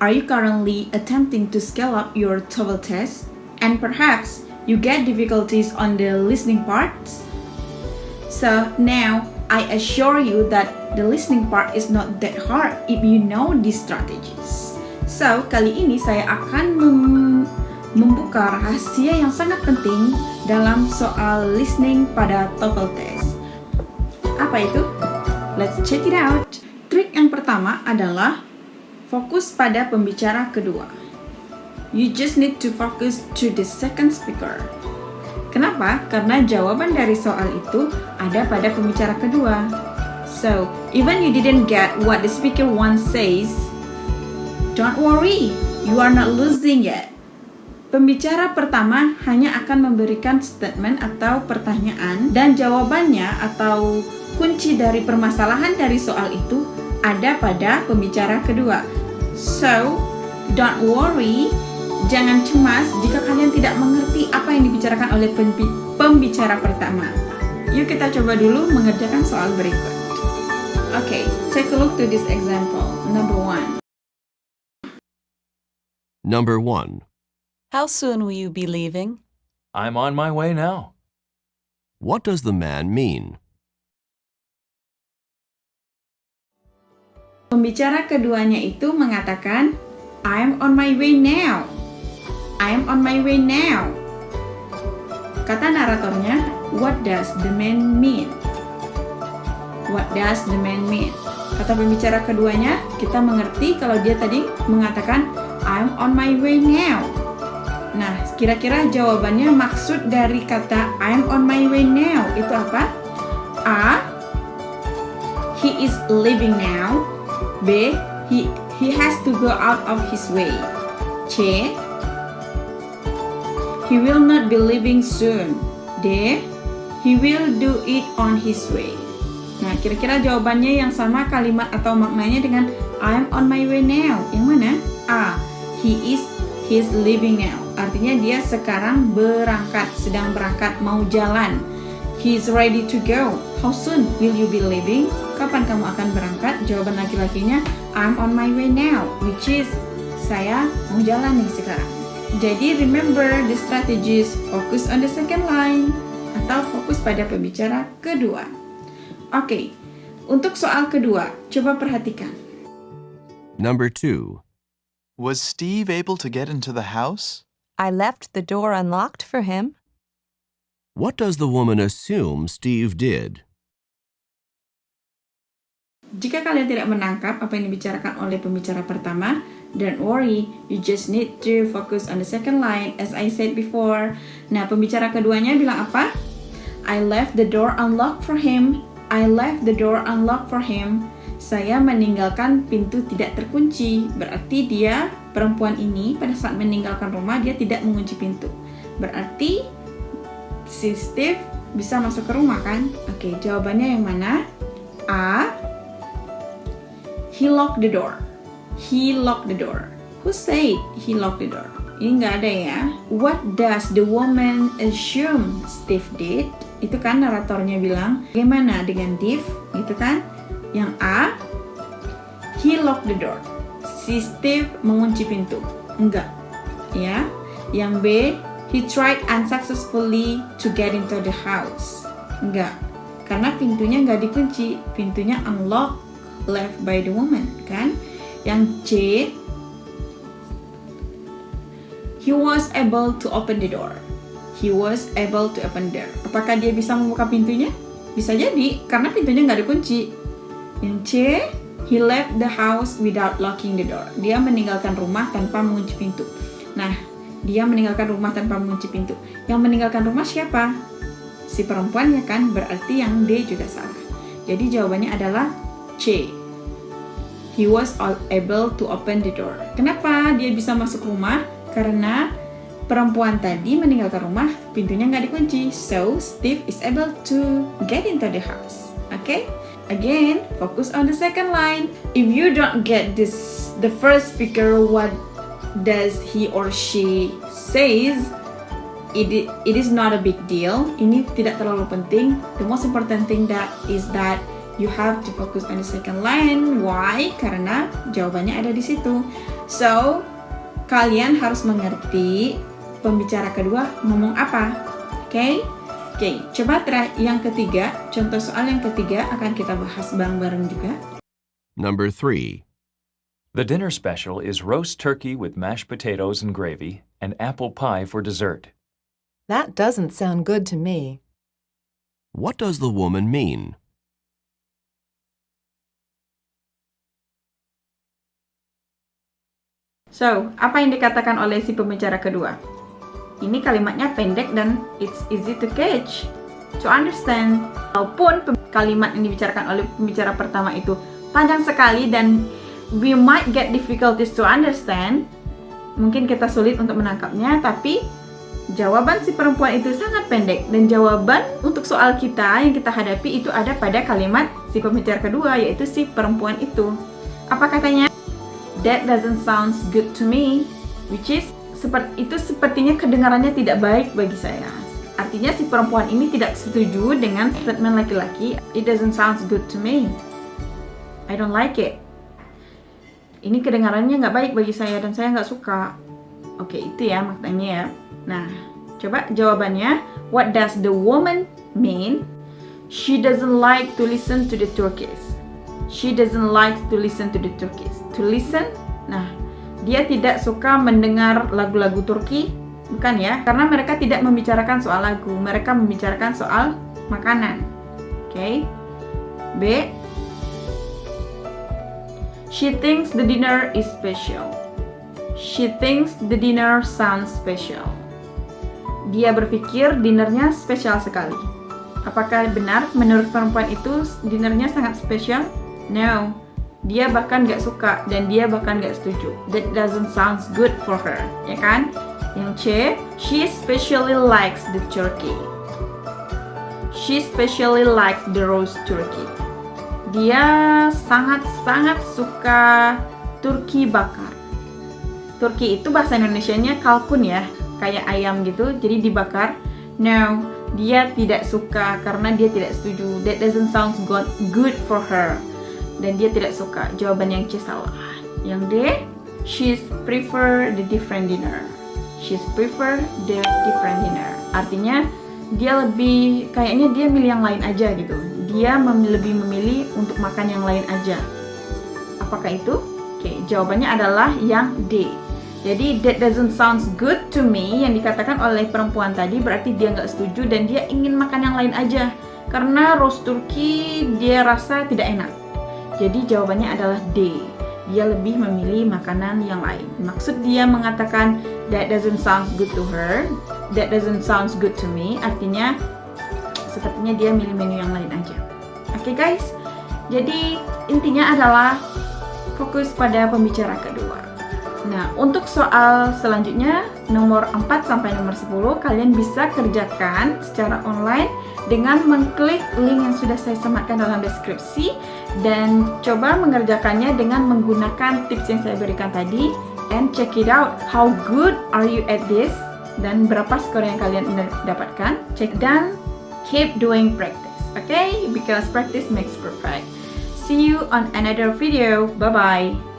Are you currently attempting to scale up your TOEFL test? And perhaps you get difficulties on the listening parts? So now, I assure you that the listening part is not that hard if you know these strategies. So, kali ini saya akan membuka rahasia yang sangat penting dalam soal listening pada TOEFL test. Apa itu? Let's check it out. Trik yang pertama adalah fokus pada pembicara kedua. You just need to focus to the second speaker. Kenapa? Karena jawaban dari soal itu ada pada pembicara kedua. So, even you didn't get what the speaker one says, don't worry, you are not losing yet. Pembicara pertama hanya akan memberikan statement atau pertanyaan dan jawabannya atau kunci dari permasalahan dari soal itu ada pada pembicara kedua. So, don't worry, jangan cemas jika kalian tidak mengerti apa yang dibicarakan oleh pembicara pertama. Yuk kita coba dulu mengerjakan soal berikut. Okay, take a look to this example. Number 1. Number 1. How soon will you be leaving? I'm on my way now. What does the man mean? Pembicara keduanya itu mengatakan, I'm on my way now. I'm on my way now. Kata naratornya, what does the man mean? What does the man mean? Kata pembicara keduanya, kita mengerti kalau dia tadi mengatakan, I'm on my way now. Nah, kira-kira jawabannya maksud dari kata I'm on my way now itu apa? A. He is leaving now. B. He has to go out of his way. C. He will not be leaving soon. D. He will do it on his way. Nah, kira-kira jawabannya yang sama kalimat atau maknanya dengan I'm on my way now. Yang mana? A. He's leaving now. Artinya dia sekarang berangkat, sedang berangkat, mau jalan. He's ready to go. How soon will you be leaving? Kapan kamu akan berangkat? Jawaban laki-lakinya, I'm on my way now, which is, saya mau jalan nih sekarang. Jadi remember the strategies, focus on the second line, atau fokus pada pembicara kedua. Oke, untuk soal kedua, coba perhatikan. Number 2. Was Steve able to get into the house? I left the door unlocked for him. What does the woman assume Steve did? Jika kalian tidak menangkap apa yang dibicarakan oleh pembicara pertama, don't worry, you just need to focus on the second line as I said before. Nah, pembicara keduanya bilang apa? I left the door unlocked for him. I left the door unlocked for him. Saya meninggalkan pintu tidak terkunci. Berarti dia, perempuan ini, pada saat meninggalkan rumah, dia tidak mengunci pintu. Berarti si Steve bisa masuk ke rumah kan? Oke, jawabannya yang mana? A. He locked the door. He locked the door. Who said he locked the door? Ini nggak ada ya. What does the woman assume Steve did? Itu kan naratornya bilang, bagaimana dengan Steve? Gitu kan? Yang A, he locked the door. Si Steve mengunci pintu. Enggak. Ya. Yang B, he tried unsuccessfully to get into the house. Enggak. Karena pintunya nggak dikunci. Pintunya unlocked, left by the woman. Kan? Yang C, he was able to open the door. He was able to open the door. Apakah dia bisa membuka pintunya? Bisa jadi, karena pintunya nggak dikunci. Yang C, he left the house without locking the door. Dia meninggalkan rumah tanpa mengunci pintu. Nah, dia meninggalkan rumah tanpa mengunci pintu. Yang meninggalkan rumah siapa? Si perempuannya kan, berarti yang D juga salah. Jadi jawabannya adalah C. He was able to open the door. Kenapa dia bisa masuk rumah? Karena perempuan tadi meninggalkan rumah, pintunya nggak dikunci. So, Steve is able to get into the house. Okay? Again, focus on the second line. If you don't get the first speaker, what does he or she says, it is not a big deal. Ini tidak terlalu penting. The most important thing is that You have to focus on the second line. Why? Karena jawabannya ada di situ. So, kalian harus mengerti pembicara kedua ngomong apa. Oke? Oke, coba yang ketiga, contoh soal yang ketiga akan kita bahas bareng-bareng juga. Number 3. The dinner special is roast turkey with mashed potatoes and gravy and apple pie for dessert. That doesn't sound good to me. What does the woman mean? So, apa yang dikatakan oleh si pembicara kedua? Ini kalimatnya pendek dan it's easy to catch, to understand. Walaupun kalimat yang dibicarakan oleh pembicara pertama itu panjang sekali dan we might get difficulties to understand, mungkin kita sulit untuk menangkapnya, tapi jawaban si perempuan itu sangat pendek dan jawaban untuk soal kita yang kita hadapi itu ada pada kalimat si pembicara kedua, yaitu si perempuan itu. Apa katanya? That doesn't sound good to me, which is itu sepertinya kedengarannya tidak baik bagi saya. Artinya si perempuan ini tidak setuju dengan statement laki-laki. It doesn't sound good to me. I don't like it. Ini kedengarannya nggak baik bagi saya dan saya nggak suka. Oke, itu ya maknanya ya. Nah, coba jawabannya. What does the woman mean? She doesn't like to listen to the Turkish. She doesn't like to listen to the Turkish. To listen, nah, dia tidak suka mendengar lagu-lagu Turki, bukan ya? Karena mereka tidak membicarakan soal lagu, mereka membicarakan soal makanan. Oke. B. She thinks the dinner is special. She thinks the dinner sounds special. Dia berpikir dinernya spesial sekali. Apakah benar menurut perempuan itu dinernya sangat spesial? No. Dia bahkan gak suka dan dia bahkan gak setuju. That doesn't sound good for her, ya kan? Yang C, she especially likes the turkey. She especially likes the roast turkey. Dia sangat-sangat suka turki bakar. Turki itu bahasa Indonesianya kalkun ya, kayak ayam gitu, jadi dibakar. No, dia tidak suka karena dia tidak setuju. That doesn't sound good for her. Dan dia tidak suka. Jawaban yang C salah. Yang D, she's prefer the different dinner. She's prefer the different dinner. Artinya dia lebih, kayaknya dia milih yang lain aja gitu. Dia lebih memilih untuk makan yang lain aja. Apakah itu? Oke, jawabannya adalah yang D. Jadi that doesn't sound good to me yang dikatakan oleh perempuan tadi berarti dia nggak setuju dan dia ingin makan yang lain aja. Karena roast turkey dia rasa tidak enak. Jadi jawabannya adalah D. Dia lebih memilih makanan yang lain. Maksud dia mengatakan that doesn't sound good to her, that doesn't sound good to me, artinya sepertinya dia milih menu yang lain aja. Oke guys, jadi intinya adalah fokus pada pembicara kedua. Nah, untuk soal selanjutnya nomor 4 sampai nomor 10 kalian bisa kerjakan secara online dengan mengklik link yang sudah saya sematkan dalam deskripsi dan coba mengerjakannya dengan menggunakan tips yang saya berikan tadi and check it out, how good are you at this dan berapa skor yang kalian dapatkan. Check dan keep doing practice, okay? Because practice makes perfect. See you on another video. Bye bye.